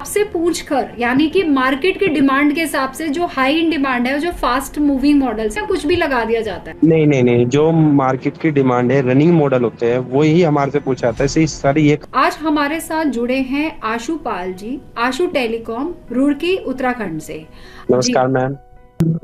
आपसे पूछ कर, यानी कि मार्केट की डिमांड के हिसाब से जो हाई इन डिमांड है, जो फास्ट मूविंग मॉडल्स है, कुछ भी लगा दिया जाता है? नहीं नहीं नहीं, जो मार्केट की डिमांड है, रनिंग मॉडल होते हैं, वो ही हमारे से पूछा जाता है। सही सर ये। आज हमारे साथ जुड़े हैं आशु पाल जी, आशु टेलीकॉम, रुड़की, उत्तराखंड से। जी, नमस्कार मैम।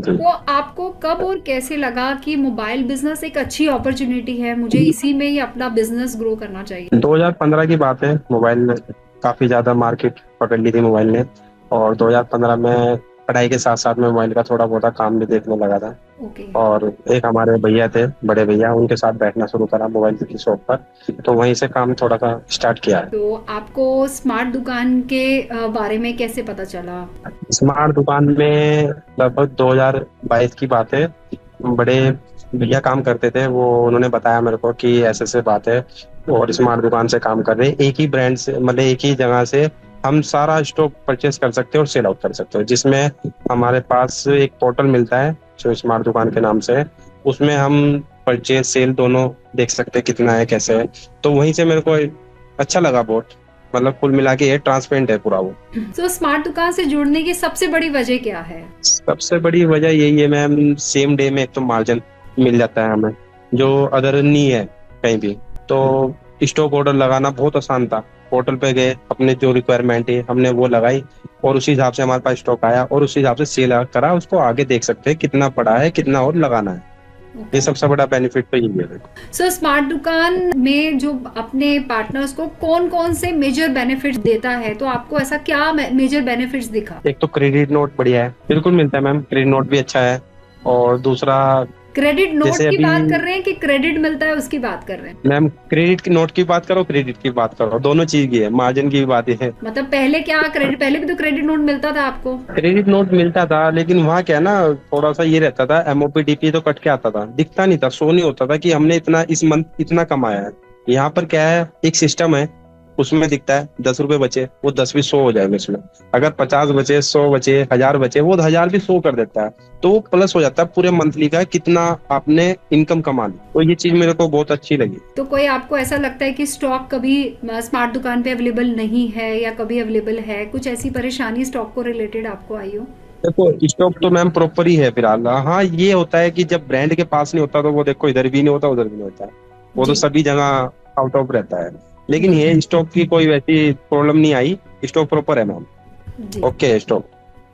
तो आपको कब और कैसे लगा कि मोबाइल बिजनेस एक अच्छी अपॉर्चुनिटी है, मुझे इसी में ही अपना बिजनेस ग्रो करना चाहिए? 2015 की बात है। मोबाइल में काफी ज्यादा मार्केट पकड़ ली थी मोबाइल ने। और 2015 में पढ़ाई के साथ साथ में मोबाइल का थोड़ा बहुत काम भी देखने लगा था। ओके। और एक हमारे भैया थे, बड़े भैया, उनके साथ बैठना शुरू करा मोबाइल की शॉप पर। तो वहीं से काम थोड़ा सा स्टार्ट किया है। तो आपको स्मार्ट दुकान के बारे में कैसे पता चला? स्मार्ट दुकान में लगभग 2022 की बात है। बड़े भैया काम करते थे, वो उन्होंने बताया मेरे को कि ऐसे ऐसे बात है और स्मार्ट दुकान से काम कर रहे हैं। एक ही ब्रांड से, मतलब एक ही जगह से हम सारा स्टॉक परचेस कर सकते हैं और सेल आउट कर सकते हैं। जिसमें हमारे पास एक पोर्टल मिलता है जो स्मार्ट दुकान के नाम से है। उसमें हम परचेस सेल दोनों देख सकते हैं, कितना है कैसे है। तो वहीं से मेरे को अच्छा लगा बहुत। मतलब कुल मिला के ये ट्रांसपेरेंट है पूरा वो। तो स्मार्ट दुकान से जुड़ने की सबसे बड़ी वजह क्या है? सबसे बड़ी वजह यही है मैम, सेम डे में एक तो मार्जिन मिल जाता है हमें, जो अदर नहीं है कहीं भी। तो स्टॉक ऑर्डर लगाना बहुत आसान था। पोर्टल पे गए, अपने जो रिक्वायरमेंट है हमने वो लगाई और उसी हिसाब से हमारे पास स्टॉक आया और उसी हिसाब से सेल करा। उसको आगे देख सकते हैं कितना पड़ा है, कितना और लगाना है। ये सबसे बड़ा बेनिफिट तो यही है। सो स्मार्ट दुकान में जो अपने पार्टनर्स को कौन कौन से मेजर बेनिफिट्स देता है, तो आपको ऐसा क्या मेजर बेनिफिट्स दिखा? एक तो क्रेडिट नोट बढ़िया है, बिल्कुल मिलता है मैम, क्रेडिट नोट भी अच्छा है। और दूसरा, क्रेडिट नोट जैसे की अभी बात कर रहे हैं कि क्रेडिट मिलता है उसकी बात कर रहे हैं? मैम, क्रेडिट की नोट की बात करो, क्रेडिट की बात करो, दोनों चीज की है, मार्जिन की भी बात है। मतलब पहले क्या क्रेडिट, पहले भी तो क्रेडिट नोट मिलता था आपको? क्रेडिट नोट मिलता था, लेकिन वहाँ क्या है ना, थोड़ा सा ये रहता था, एमओपी डीपी तो कट के आता था, दिखता नहीं था, शो नहीं होता था कि हमने इतना इस मंथ इतना कमाया है। यहाँ पर क्या है, एक सिस्टम है, उसमें दिखता है 10 रुपए बचे, वो 10 भी 100 हो जाएगा इसमें। अगर 50 बचे, 100 बचे, 1000 बचे, वो 1000 भी 100 कर देता है। तो वो प्लस हो जाता है पूरे मंथली का, कितना आपने इनकम कमा ली। तो ये चीज मेरे को बहुत अच्छी लगी। तो कोई आपको ऐसा लगता है कि स्टॉक कभी स्मार्ट दुकान पे अवेलेबल नहीं है या कभी अवेलेबल है, कुछ ऐसी परेशानी स्टॉक को रिलेटेड आपको आई हो? देखो, स्टॉक तो मैम प्रॉपर ही है फिलहाल। हाँ, ये होता है कि जब ब्रांड के पास नहीं होता तो वो देखो इधर भी नहीं होता, उधर भी नहीं होता, वो तो जी सभी जगह आउट ऑफ रहता है। लेकिन ये स्टॉक की कोई वैसी प्रॉब्लम नहीं आई, स्टॉक प्रॉपर है मैम। जी ओके स्टॉक।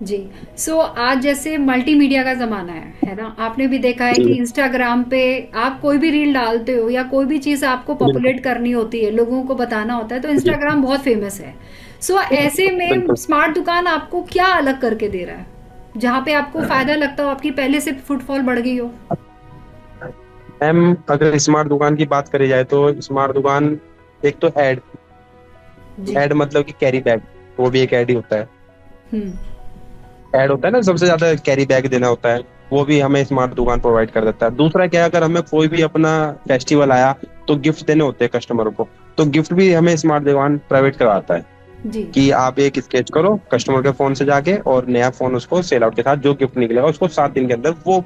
जी। सो आज जैसे मल्टीमीडिया का जमाना है ना, आपने भी देखा है कि जी इंस्टाग्राम पे आप कोई भी रील डालते हो या कोई भी चीज आपको बिल्कुल। पॉपुलेट करनी होती है, लोगों को बताना होता है, तो जी इंस्टाग्राम बहुत फेमस है। सो ऐसे में बिल्कुल स्मार्ट दुकान आपको क्या अलग करके दे रहा है, जहाँ पे आपको फायदा लगता हो, आपकी पहले से फुटफॉल बढ़ गई हो? मैम, अगर स्मार्ट दुकान की बात करी जाए तो स्मार्ट दुकान, एक तो ऐड, जी। ऐड मतलब कि कैरी बैग, वो भी एक ऐड ही होता है। हम्म। ऐड होता है ना, सबसे ज्यादा कैरी बैग देना होता है, वो भी हमें स्मार्ट दुकान प्रोवाइड कर देता है। दूसरा क्या है, अगर हमें कोई भी अपना फेस्टिवल आया तो गिफ्ट देने होते हैं कस्टमर को, तो गिफ्ट भी हमें स्मार्ट दुकान प्रोवाइड करवाता है। जी। कि आप एक स्केच करो कस्टमर के फोन से जाके, और नया फोन उसको सेल आउट के साथ जो गिफ्ट निकलेगा उसको 7 दिन के अंदर वो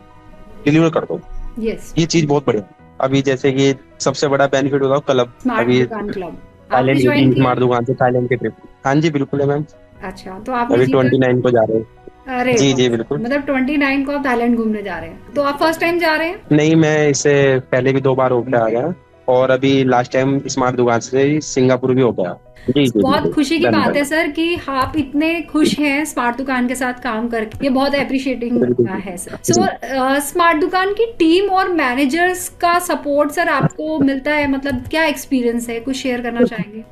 डिलीवर कर दो। यस। ये चीज बहुत बढ़िया। अभी जैसे कि सबसे बड़ा बेनिफिट होता है क्लब। स्मार्ट अभी दुकान क्लब आपने थाईलैंड की ज्वाइन थी किया है? स्मार्ट दुकान से, थाईलैंड की ट्रिप। हाँ जी बिल्कुल है मैम। अच्छा, तो आपने अभी जीता? 29 को जा रहे हैं। अरे जी वाह! जी बिल्कुल। मतलब 29 को आप थाईलैंड घूमने जा रहे हैं, तो आप फर्स्ट टाइम जा रहे हैं? नहीं, मैं इससे पहले भी 2 बार होकर आ गया, और अभी लास्ट टाइम स्मार्ट दुकान से ही सिंगापुर भी हो गया। जी जी बहुत बिल्कुल। खुशी की डन बात डन। है सर कि आप इतने खुश हैं स्मार्ट दुकान के साथ काम करके, ये बहुत अप्रिशिएटिंग बिल्कुल है सर। जी। सो स्मार्ट दुकान की टीम और मैनेजर्स का सपोर्ट सर आपको मिलता है, मतलब क्या एक्सपीरियंस है, कुछ शेयर करना चाहेंगे?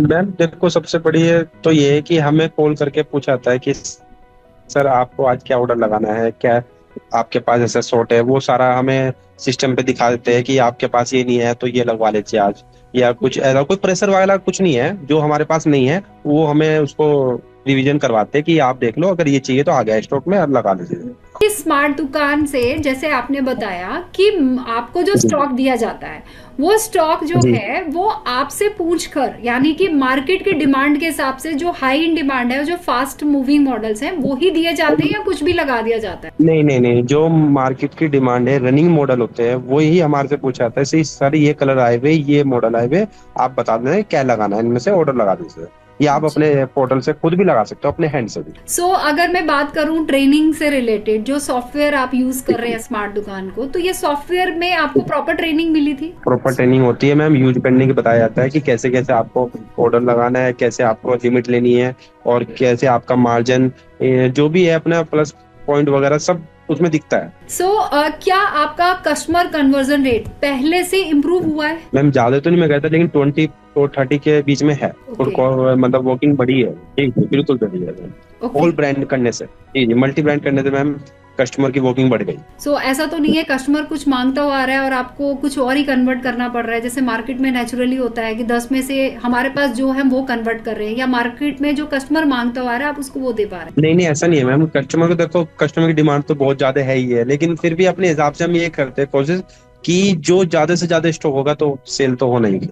मैम देखो, सबसे बड़ी है तो ये है कि हमें कॉल करके पूछा जाता है कि सर आपको आज क्या ऑर्डर लगाना है, क्या आपके पास ऐसा शॉर्ट है, वो सारा हमें सिस्टम पे दिखा देते हैं कि आपके पास ये नहीं है तो ये लगवा लीजिए आज। या कुछ ऐसा कोई प्रेशर वगैरह कुछ नहीं है, जो हमारे पास नहीं है वो हमें उसको रिवीजन करवाते हैं कि आप देख लो, अगर ये चाहिए तो आ गया स्टॉक में, अब लगा लीजिए। इस स्मार्ट दुकान से जैसे आपने बताया कि आपको जो जी स्टॉक दिया जाता है, वो स्टॉक जो जी। है वो आपसे पूछ कर, यानी कि मार्केट की डिमांड के हिसाब से जो हाई इन डिमांड है, जो फास्ट मूविंग मॉडल्स हैं, वो ही दिए जाते हैं या कुछ भी लगा दिया जाता है? नहीं नहीं नहीं, जो मार्केट की डिमांड है, रनिंग मॉडल होते हैं, वो ही हमारे से पूछा जाता है, सही सर ये कलर आए हुए, ये मॉडल आए हुए, आप बता दें क्या लगाना है, इनमें से ऑर्डर लगा दीजिए। या आप अपने पोर्टल से खुद भी लगा सकते हो, अपने हैंड से भी। सो अगर मैं बात करूं ट्रेनिंग से रिलेटेड, जो सॉफ्टवेयर आप यूज कर रहे हैं स्मार्ट दुकान को, तो ये सॉफ्टवेयर में आपको प्रॉपर ट्रेनिंग मिली थी? प्रॉपर ट्रेनिंग होती है मैम, यूज करने की बताया जाता है कि कैसे कैसे आपको ऑर्डर लगाना है, कैसे आपको लिमिट लेनी है, और कैसे आपका मार्जिन जो भी है अपना प्लस पॉइंट वगैरह सब उसमें दिखता है। सो क्या आपका कस्टमर कन्वर्जन रेट पहले से इम्प्रूव हुआ है? मैम ज्यादा तो नहीं मैं कहता, लेकिन 20 और 30 के बीच में है। मतलब वर्किंग बड़ी है जी, बिल्कुल बड़ी है। होल ब्रांड करने से जी, मल्टी ब्रांड करने से मैम कस्टमर की वर्किंग बढ़ गई। सो ऐसा तो नहीं है कस्टमर कुछ मांगता हुआ आ रहा है और आपको कुछ और ही कन्वर्ट करना पड़ रहा है, जैसे मार्केट में नेचुरली होता है कि 10 में से हमारे पास जो है वो कन्वर्ट कर रहे हैं, या मार्केट में जो कस्टमर मांगता हुआ आ रहा है आप उसको वो दे पा रहे हैं? नहीं नहीं, ऐसा नहीं है मैम। कस्टमर को देखो, कस्टमर की डिमांड तो बहुत ज्यादा है ही है, लेकिन फिर भी अपने हिसाब से हम ये करते हैं कोशिश कि जो ज्यादा से ज्यादा स्टॉक होगा तो सेल तो होना ही,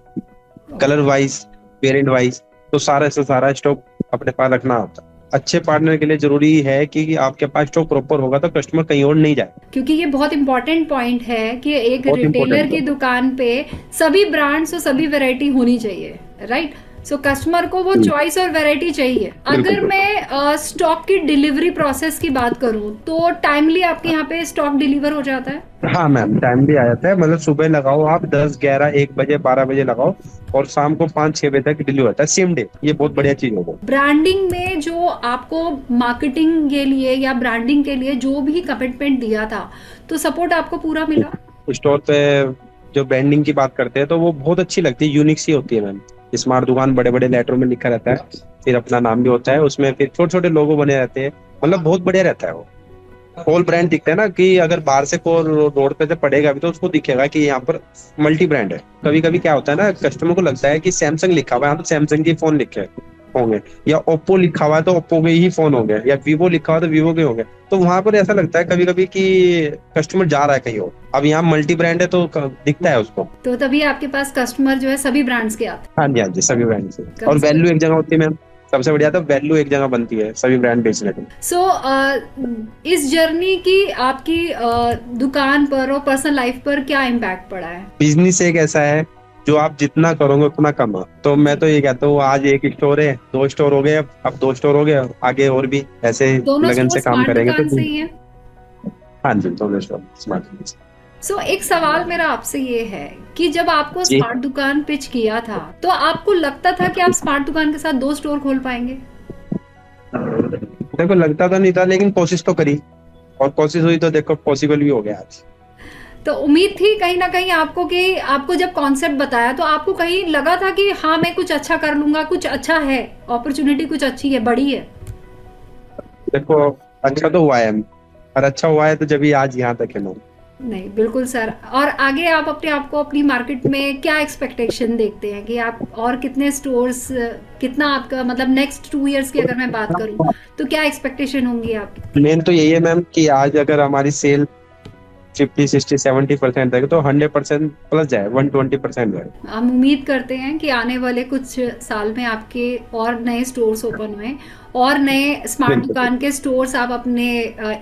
कलर वाइज वेरिएंट वाइज, तो सारा से सारा स्टॉक अपने पास रखना होता है। अच्छे पार्टनर के लिए जरूरी है कि आपके पास स्टॉक प्रॉपर होगा तो कस्टमर कहीं और नहीं जाए, क्योंकि ये बहुत इंपॉर्टेंट पॉइंट है कि एक बहुत रिटेलर important की है। दुकान पे सभी ब्रांड्स और सभी वैरायटी होनी चाहिए, राइट? सो कस्टमर को वो चॉइस और वैरायटी चाहिए। अगर मैं स्टॉक की डिलीवरी प्रोसेस की बात करूं तो टाइमली आपके यहाँ पे स्टॉक डिलीवर हो जाता है? हाँ मैम, टाइम भी आ जाता है। मतलब सुबह लगाओ आप 10, 11, 1 बजे, 12 बजे लगाओ, और शाम को 5, 6 बजे तक डिलीवर होता है, सेम डे। ये बहुत बढ़िया चीज होगा। ब्रांडिंग में जो आपको मार्केटिंग के लिए या ब्रांडिंग के लिए जो भी कमिटमेंट दिया था, तो सपोर्ट आपको पूरा मिला? स्टोर पे जो ब्रांडिंग की बात करते हैं तो वो बहुत अच्छी लगती है, यूनिक सी होती है मैम। स्मार्ट दुकान बड़े बड़े लेटरों में लिखा रहता है, फिर अपना नाम भी होता है उसमें, फिर छोटे छोटे लोगो बने रहते हैं, मतलब बहुत बढ़िया रहता है वो। होल ब्रांड दिखता है ना, कि अगर बाहर से कोई रोड पे से पड़ेगा भी तो उसको दिखेगा कि यहाँ पर मल्टी ब्रांड है। कभी कभी क्या होता है ना, कस्टमर को लगता है कि सैमसंग लिखा हुआ है, तो सैमसंग के फोन लिखे होंगे, या ओप्पो लिखा हुआ है तो ओप्पो के ही फोन होंगे, या वीवो लिखा हुआ तो वीवो के होंगे। तो वहां पर ऐसा लगता है कभी कभी कि कस्टमर जा रहा है कहीं और। अब यहाँ मल्टी ब्रांड है तो दिखता है उसको, तो तभी आपके पास कस्टमर जो है सभी ब्रांड्स के आते हाँ जी हाँ जी, सभी ब्रांड से। और वैल्यू एक जगह होती है मैम, सबसे बढ़िया तो वैल्यू एक जगह बनती है सभी ब्रांड बेचने की। सो इस जर्नी की आपकी दुकान पर और पर्सनल लाइफ पर क्या इम्पैक्ट पड़ा है? बिजनेस एक ऐसा है जो आप जितना करोगे उतना कम है। तो मैं तो ये कहता हूँ, आज एक स्टोर है, 2 स्टोर हो गए, अब 2 स्टोर हो गए, आगे और भी ऐसे लगन से काम करेंगे तो से ही है? हाँ जी, दोनों स्टोर स्मार्ट। सो एक सवाल मेरा आपसे ये है कि जब आपको स्मार्ट दुकान पिच किया था तो आपको लगता था कि आप स्मार्ट दुकान के साथ 2 स्टोर खोल पाएंगे? देखो लगता तो नहीं था, लेकिन कोशिश तो करी, और कोशिश हुई तो देखो पॉसिबल भी हो गया आज। तो उम्मीद थी कहीं ना कहीं आपको कि आपको जब कॉन्सेप्ट बताया तो आपको कहीं लगा था कि हाँ मैं कुछ अच्छा कर लूंगा, कुछ अच्छा है, अपॉर्चुनिटी कुछ अच्छी है, बड़ी है? देखो अच्छा तो हुआ है, और अच्छा हुआ है तो जब आज यहाँ तक है ना। नहीं बिल्कुल सर। और आगे आप अपने आप को अपनी मार्केट में क्या एक्सपेक्टेशन देखते हैं कि आप और कितने स्टोर्स, कितना आपका मतलब नेक्स्ट 2 इयर्स की अगर मैं बात करूं तो क्या एक्सपेक्टेशन होंगी आपकी? मेन तो यही है मैम कि आज अगर हमारी सेल 50, 60, 70% है तो 100% प्लस जाए, 120% जाए। हम उम्मीद करते हैं कि आने वाले कुछ साल में आपके और नए स्टोर्स ओपन हुए और नए स्मार्ट दुकान के स्टोर्स आप अपने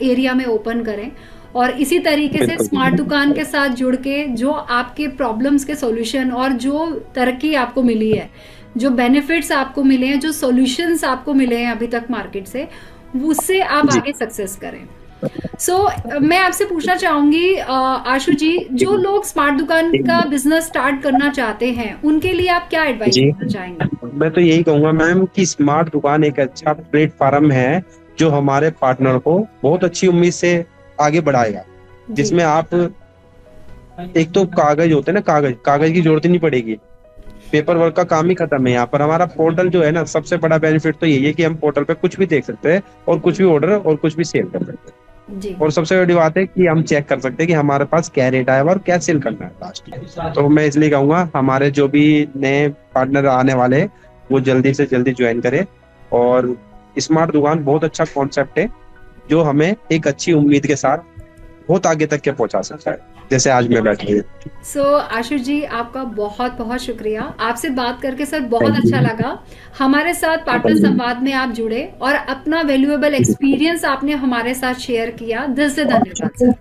एरिया में ओपन करें, और इसी तरीके से स्मार्ट दुकान के साथ जुड़ के जो आपके प्रॉब्लम्स के सॉल्यूशन और जो तरक्की आपको मिली है, जो बेनिफिट्स आपको मिले हैं, जो सॉल्यूशंस आपको मिले हैं अभी तक मार्केट से, उससे आप आगे सक्सेस करें। मैं आपसे पूछना चाहूंगी आशु जी, जो लोग स्मार्ट दुकान का बिजनेस स्टार्ट करना चाहते हैं उनके लिए आप क्या एडवाइस देना चाहेंगे? मैं तो यही कहूंगा मैम कि स्मार्ट दुकान एक अच्छा प्लेटफॉर्म है जो हमारे पार्टनर को बहुत अच्छी उम्मीद से आगे बढ़ाएगा, जिसमें आप एक तो कागज होते हैं ना, कागज की जरूरत ही नहीं पड़ेगी, पेपर वर्क का काम ही खत्म है। यहाँ पर हमारा पोर्टल जो है ना, सबसे बड़ा बेनिफिट तो यही है कि हम पोर्टल पे कुछ भी देख सकते हैं और कुछ भी ऑर्डर और कुछ भी सेल कर सकते हैं जी। और सबसे बड़ी बात है कि हम चेक कर सकते हैं कि हमारे पास क्या रेट आया और क्या सेल करना है लास्ट। तो मैं इसलिए कहूंगा हमारे जो भी नए पार्टनर आने वाले वो जल्दी से जल्दी ज्वाइन करें, और स्मार्ट दुकान बहुत अच्छा कॉन्सेप्ट है जो हमें एक अच्छी उम्मीद के साथ बहुत आगे तक के पहुंचा सकता है, जैसे आज मैं बैठी हूँ। आशुष जी आपका बहुत बहुत शुक्रिया, आपसे बात करके सर बहुत अच्छा लगा। हमारे साथ पार्टनर संवाद में आप जुड़े और अपना वैल्यूएबल एक्सपीरियंस आपने हमारे साथ शेयर किया, दिल से धन्यवाद सर।